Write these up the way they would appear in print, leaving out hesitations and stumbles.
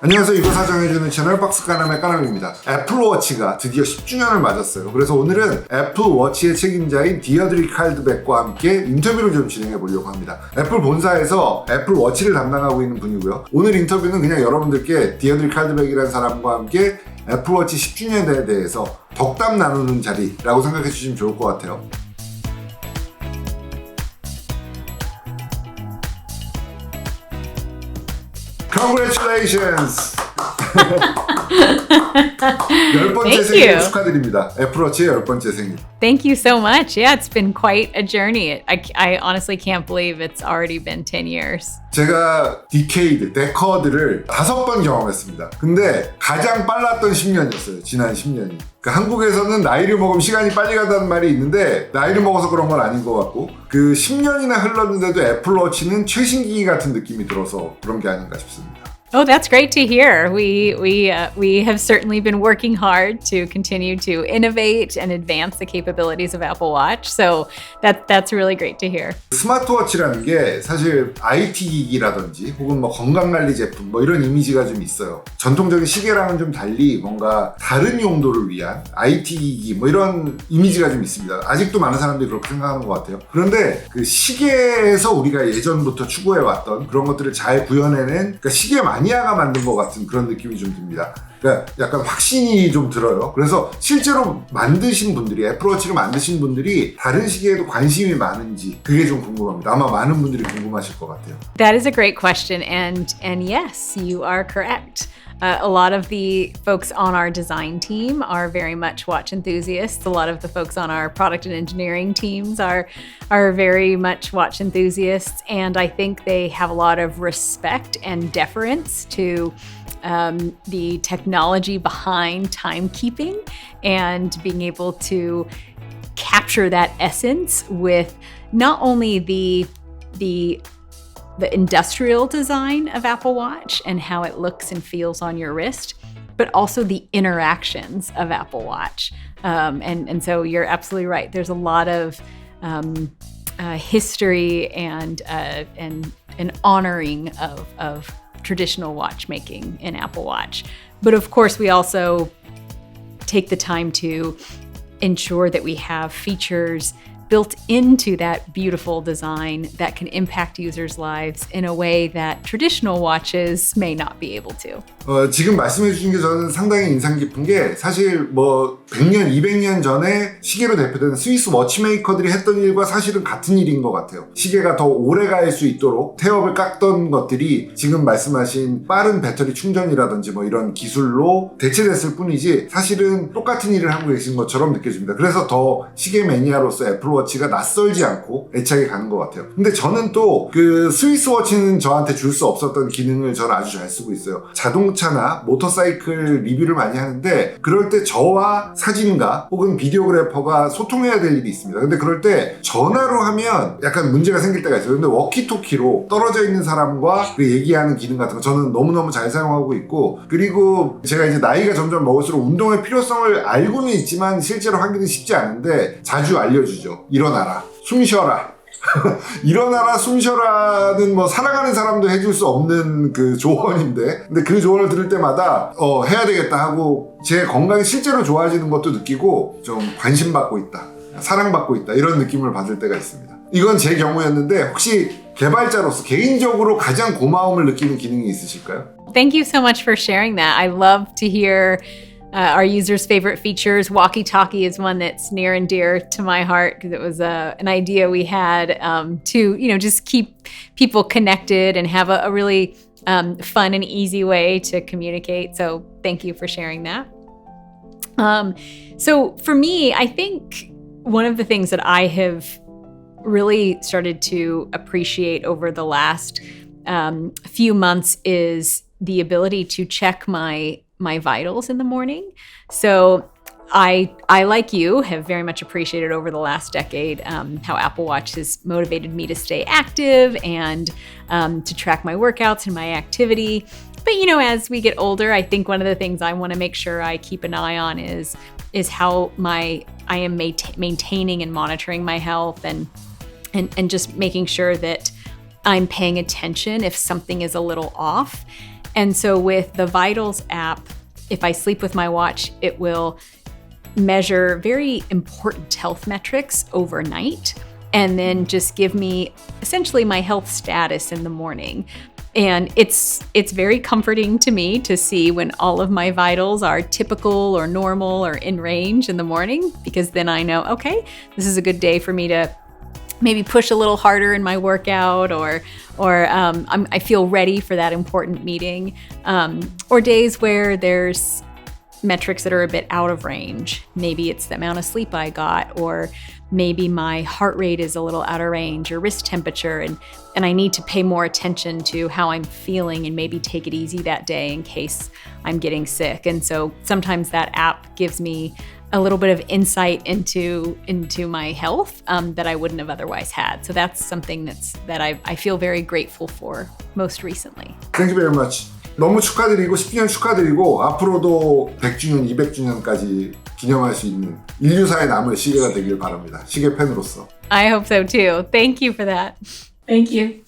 안녕하세요. 이거 사정해주는 채널 박스가남의 까남입니다. 애플워치가 드디어 10주년을 맞았어요. 그래서 오늘은 애플워치의 책임자인 디어드리 칼드백과 함께 인터뷰를 좀 진행해 보려고 합니다. 애플 본사에서 애플워치를 담당하고 있는 분이고요. 오늘 인터뷰는 그냥 여러분들께 디어드리 칼드백이라는 사람과 함께 애플워치 10주년에 대해서 덕담 나누는 자리라고 생각해 주시면 좋을 것 같아요. Congratulations! 10번째 생일 축하드립니다. 애플워치의 10번째 생일. Thank you so much. Yeah, it's been quite a journey. I honestly can't believe it's already been 10 years. 제가 데커드를 5번 경험했습니다. 근데 가장 빨랐던 10년이었어요. 지난 10년이. 그러니까 한국에서는 나이를 먹으면 시간이 빨리 간다는 말이 있는데 나이를 먹어서 그런 건 아닌 것 같고 그 10년이나 흘렀는데도 애플워치는 최신기기 같은 느낌이 들어서 그런 게 아닌가 싶습니다. Oh, that's great to hear. We have certainly been working hard to continue to innovate and advance the capabilities of Apple Watch. So that's really great to hear. 스마트워치라는 게 사실 IT 기기라든지 혹은 뭐 건강관리 제품 뭐 이런 이미지가 좀 있어요. 전통적인 시계랑은 좀 달리 뭔가 다른 용도를 위한 IT 기기 뭐 이런 이미지가 좀 있습니다. 아직도 많은 사람들이 그렇게 생각하는 것 같아요. 그런데 그 시계에서 우리가 예전부터 추구해왔던 그런 것들을 잘 구현해낸 그러니까 시계 마니아가 만든 것 같은 그런 느낌이 좀 듭니다. 그러니까 약간 확신이 좀 들어요. 그래서 실제로 만드신 분들이 애플워치를 만드신 분들이 다른 시계에도 관심이 많은지 그게 좀 궁금합니다. 아마 많은 분들이 궁금하실 것 같아요. That is a great question, and yes, you are correct. A lot of the folks on our design team are very much watch enthusiasts. A lot of the folks on our product and engineering teams are very much watch enthusiasts, and I think they have a lot of respect and deference to the technology behind timekeeping and being able to capture that essence with not only the industrial design of Apple Watch and how it looks and feels on your wrist, but also the interactions of Apple Watch. And so you're absolutely right. There's a lot of history and an honoring of traditional watchmaking in Apple Watch. But of course, we also take the time to ensure that we have features built into that beautiful design that can impact users' lives in a way that traditional watches may not be able to. 지금 말씀해 주신 게 저는 상당히 인상 깊은 게 사실 뭐 100년, 200년 전에 시계로 대표되는 스위스 워치메이커들이 했던 일과 사실은 같은 일인 것 같아요. 시계가 더 오래 갈 수 있도록 태엽을 깎던 것들이 지금 말씀하신 빠른 배터리 충전이라든지 뭐 이런 기술로 대체됐을 뿐이지 사실은 똑같은 일을 하고 계신 것처럼 느껴집니다. 그래서 더 시계 매니아로서 애플워치가 낯설지 않고 애착이 가는 것 같아요. 근데 저는 또 그 스위스 워치는 저한테 줄 수 없었던 기능을 저는 아주 잘 쓰고 있어요. 자동차나 모터사이클 리뷰를 많이 하는데 그럴 때 저와 사진가 혹은 비디오그래퍼가 소통해야 될 일이 있습니다. 근데 그럴 때 전화로 하면 약간 문제가 생길 때가 있어요. 근데 워키토키로 떨어져 있는 사람과 그 얘기하는 기능 같은 거 저는 너무너무 잘 사용하고 있고 그리고 제가 이제 나이가 점점 먹을수록 운동의 필요성을 알고는 있지만 실제로 하기는 쉽지 않은데 자주 알려주죠. 일어나라. 숨 쉬어라. 일어나라 숨 쉬어라는 뭐 살아가는 사람도 해줄 수 없는 그 조언인데 근데 그 조언을 들을 때마다 해야 되겠다 하고 제 건강이 실제로 좋아지는 것도 느끼고 좀 관심받고 있다 사랑받고 있다 이런 느낌을 받을 때가 있습니다. 이건 제 경우였는데 혹시 개발자로서 개인적으로 가장 고마움을 느끼는 기능이 있으실까요? Thank you so much for sharing that. I love to hear our users' favorite features. Walkie-talkie is one that's near and dear to my heart because it was an idea we had to, just keep people connected and have a really fun and easy way to communicate. So thank you for sharing that. So for me, I think one of the things that I have really started to appreciate over the last few months is the ability to check my vitals in the morning. So I, like you, have very much appreciated over the last decade how Apple Watch has motivated me to stay active and to track my workouts and my activity. But, as we get older, I think one of the things I want to make sure I keep an eye on is how I am maintaining and monitoring my health and just making sure that I'm paying attention if something is a little off. And so with the Vitals app, if I sleep with my watch, it will measure very important health metrics overnight and then just give me essentially my health status in the morning. And it's very comforting to me to see when all of my vitals are typical or normal or in range in the morning, because then I know, okay, this is a good day for me to maybe push a little harder in my workout, or I feel ready for that important meeting, or days where there's metrics that are a bit out of range. Maybe it's the amount of sleep I got, or maybe my heart rate is a little out of range, or wrist temperature, and I need to pay more attention to how I'm feeling and maybe take it easy that day in case I'm getting sick. And so sometimes that app gives me a little bit of insight into my health that I wouldn't have otherwise had. So that's something that I feel very grateful for most recently. Thank you very much. 너무 축하드리고 10주년 축하드리고 앞으로도 100주년, 200주년까지 기념할 수 있는 인류사에 남을 시계가 되길 바랍니다. 시계 팬으로서. I hope so too. Thank you for that. Thank you.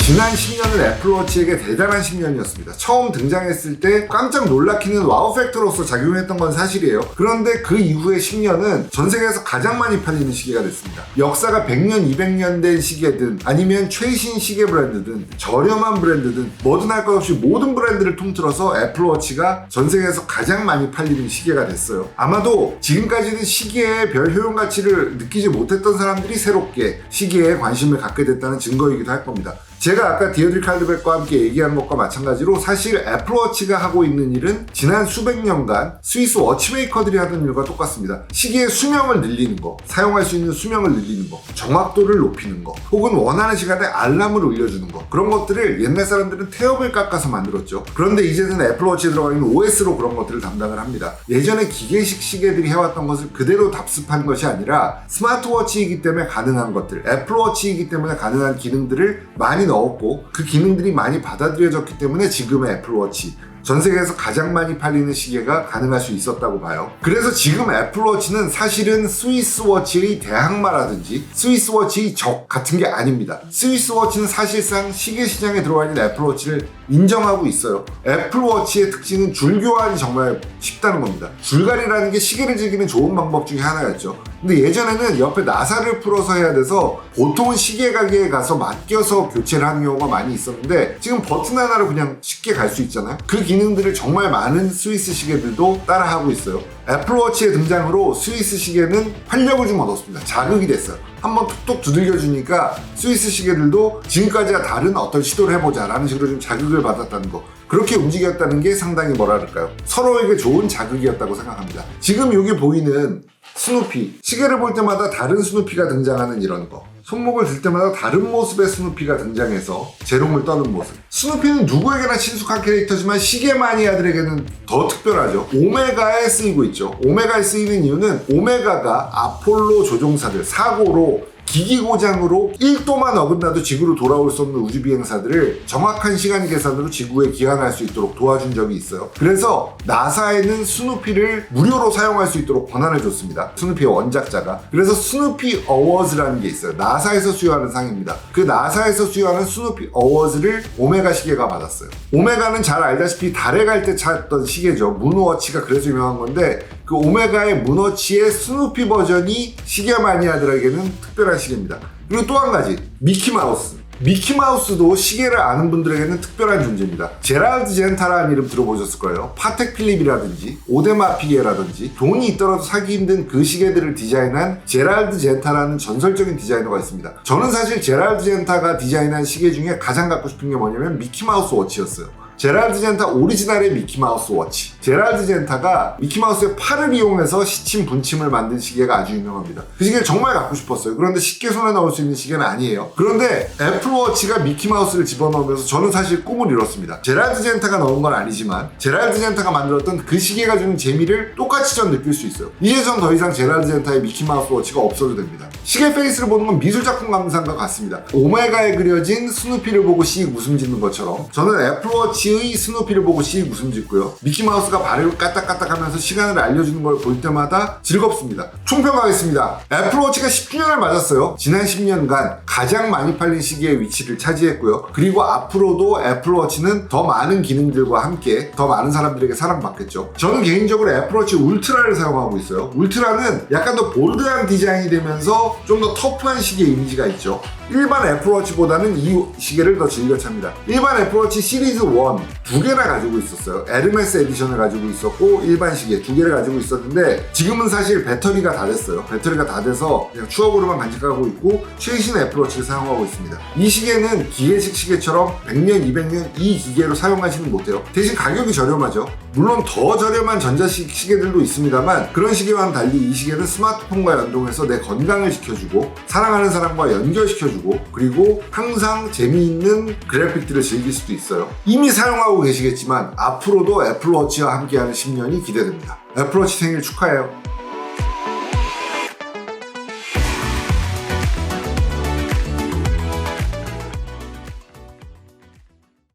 지난 10년은 애플워치에게 대단한 10년이었습니다. 처음 등장했을 때 깜짝 놀라키는 와우 팩터로서 작용했던 건 사실이에요. 그런데 그 이후의 10년은 전 세계에서 가장 많이 팔리는 시계가 됐습니다. 역사가 100년, 200년 된 시계든 아니면 최신 시계 브랜드든 저렴한 브랜드든 뭐든 할 것 없이 모든 브랜드를 통틀어서 애플워치가 전 세계에서 가장 많이 팔리는 시계가 됐어요. 아마도 지금까지는 시계의 별 효용 가치를 느끼지 못했던 사람들이 새롭게 시계에 관심을 갖게 됐다는 증거이기도 할 겁니다. 제가 아까 디오드리 칼드백과 함께 얘기한 것과 마찬가지로 사실 애플워치가 하고 있는 일은 지난 수백 년간 스위스 워치메이커들이 하던 일과 똑같습니다. 시계의 수명을 늘리는 거, 사용할 수 있는 수명을 늘리는 거, 정확도를 높이는 거, 혹은 원하는 시간에 알람을 울려주는 거, 그런 것들을 옛날 사람들은 태엽을 깎아서 만들었죠. 그런데 이제는 애플워치에 들어가 있는 OS로 그런 것들을 담당을 합니다. 예전에 기계식 시계들이 해왔던 것을 그대로 답습한 것이 아니라 스마트워치이기 때문에 가능한 것들, 애플워치이기 때문에 가능한 기능들을 많이 넣었고 그 기능들이 많이 받아들여졌기 때문에 지금의 애플워치, 전 세계에서 가장 많이 팔리는 시계가 가능할 수 있었다고 봐요. 그래서 지금 애플워치는 사실은 스위스워치의 대항마라든지 스위스워치의 적 같은 게 아닙니다. 스위스워치는 사실상 시계 시장에 들어와 있는 애플워치를 인정하고 있어요. 애플워치의 특징은 줄교환이 정말 쉽다는 겁니다. 줄갈이라는 게 시계를 즐기는 좋은 방법 중에 하나였죠. 근데 예전에는 옆에 나사를 풀어서 해야 돼서 보통은 시계 가게에 가서 맡겨서 교체를 하는 경우가 많이 있었는데 지금 버튼 하나로 그냥 쉽게 갈 수 있잖아요. 그 기능들을 정말 많은 스위스 시계들도 따라하고 있어요. 애플워치의 등장으로 스위스 시계는 활력을 좀 얻었습니다. 자극이 됐어요. 한번 툭툭 두들겨주니까 스위스 시계들도 지금까지와 다른 어떤 시도를 해보자 라는 식으로 좀 자극을 받았다는 거, 그렇게 움직였다는 게 상당히 뭐랄까요, 서로에게 좋은 자극이었다고 생각합니다. 지금 여기 보이는 스누피, 시계를 볼 때마다 다른 스누피가 등장하는 이런 거, 손목을 들 때마다 다른 모습의 스누피가 등장해서 재롱을 떠는 모습. 스누피는 누구에게나 친숙한 캐릭터지만 시계 마니아들에게는 더 특별하죠. 오메가에 쓰이고 있죠. 오메가에 쓰이는 이유는 오메가가 아폴로 조종사들, 사고로 기기 고장으로 1도만 어긋나도 지구로 돌아올 수 없는 우주 비행사들을 정확한 시간 계산으로 지구에 귀환할 수 있도록 도와준 적이 있어요. 그래서 나사에는 스누피를 무료로 사용할 수 있도록 권한을 줬습니다. 스누피의 원작자가. 그래서 스누피 어워즈라는 게 있어요. 나사에서 수여하는 상입니다. 그 나사에서 수여하는 스누피 어워즈를 오메가 시계가 받았어요. 오메가는 잘 알다시피 달에 갈 때 찾던 시계죠. 문워치가 그래서 유명한 건데 그 오메가의 문워치의 스누피 버전이 시계 마니아들에게는 특별한 시계입니다. 그리고 또 한 가지, 미키마우스. 미키마우스도 시계를 아는 분들에게는 특별한 존재입니다. 제랄드 젠타라는 이름 들어보셨을 거예요. 파텍 필립이라든지 오데마 피게라든지 돈이 있더라도 사기 힘든 그 시계들을 디자인한 제랄드 젠타라는 전설적인 디자이너가 있습니다. 저는 사실 제랄드 젠타가 디자인한 시계 중에 가장 갖고 싶은 게 뭐냐면 미키마우스 워치였어요. 제랄드 젠타 오리지널의 미키마우스 워치. 제랄드 젠타가 미키마우스의 팔을 이용해서 시침 분침을 만든 시계가 아주 유명합니다. 그 시계를 정말 갖고 싶었어요. 그런데 쉽게 손에 넣을 수 있는 시계는 아니에요. 그런데 애플워치가 미키마우스를 집어넣으면서 저는 사실 꿈을 이뤘습니다. 제랄드 젠타가 넣은 건 아니지만 제랄드 젠타가 만들었던 그 시계가 주는 재미를 똑같이 전 느낄 수 있어요. 이제 전 더 이상 제랄드 젠타의 미키마우스 워치가 없어도 됩니다. 시계 페이스를 보는 건 미술작품 감상과 같습니다. 오메가에 그려진 스누피를 보고 씩 웃음 짓는 것처럼 저는 애플워치 애플워치의 스누피를 보고 씩 웃음 짓고요. 미키마우스가 발을 까딱까딱하면서 시간을 알려주는 걸 볼 때마다 즐겁습니다. 총평하겠습니다. 애플워치가 10주년을 맞았어요. 지난 10년간 가장 많이 팔린 시계의 위치를 차지했고요. 그리고 앞으로도 애플워치는 더 많은 기능들과 함께 더 많은 사람들에게 사랑받겠죠. 저는 개인적으로 애플워치 울트라를 사용하고 있어요. 울트라는 약간 더 볼드한 디자인이 되면서 좀 더 터프한 시계 이미지가 있죠. 일반 애플워치보다는 이 시계를 더 즐겨 찹니다. 일반 애플워치 시리즈 1 두 개나 가지고 있었어요. 에르메스 에디션을 가지고 있었고 일반 시계 두 개를 가지고 있었는데 지금은 사실 배터리가 다 됐어요. 배터리가 다 돼서 그냥 추억으로만 간직하고 있고 최신 애플워치를 사용하고 있습니다. 이 시계는 기계식 시계처럼 100년, 200년 이 기계로 사용하지는 못해요. 대신 가격이 저렴하죠. 물론 더 저렴한 전자식 시계들도 있습니다만 그런 시계와는 달리 이 시계는 스마트폰과 연동해서 내 건강을 지켜주고 사랑하는 사람과 연결시켜주고 그리고 항상 재미있는 그래픽들을 즐길 수도 있어요. 이미 사용하고 계시겠지만 앞으로도 애플워치와 함께하는 10년이 기대됩니다. 애플워치 생일 축하해요.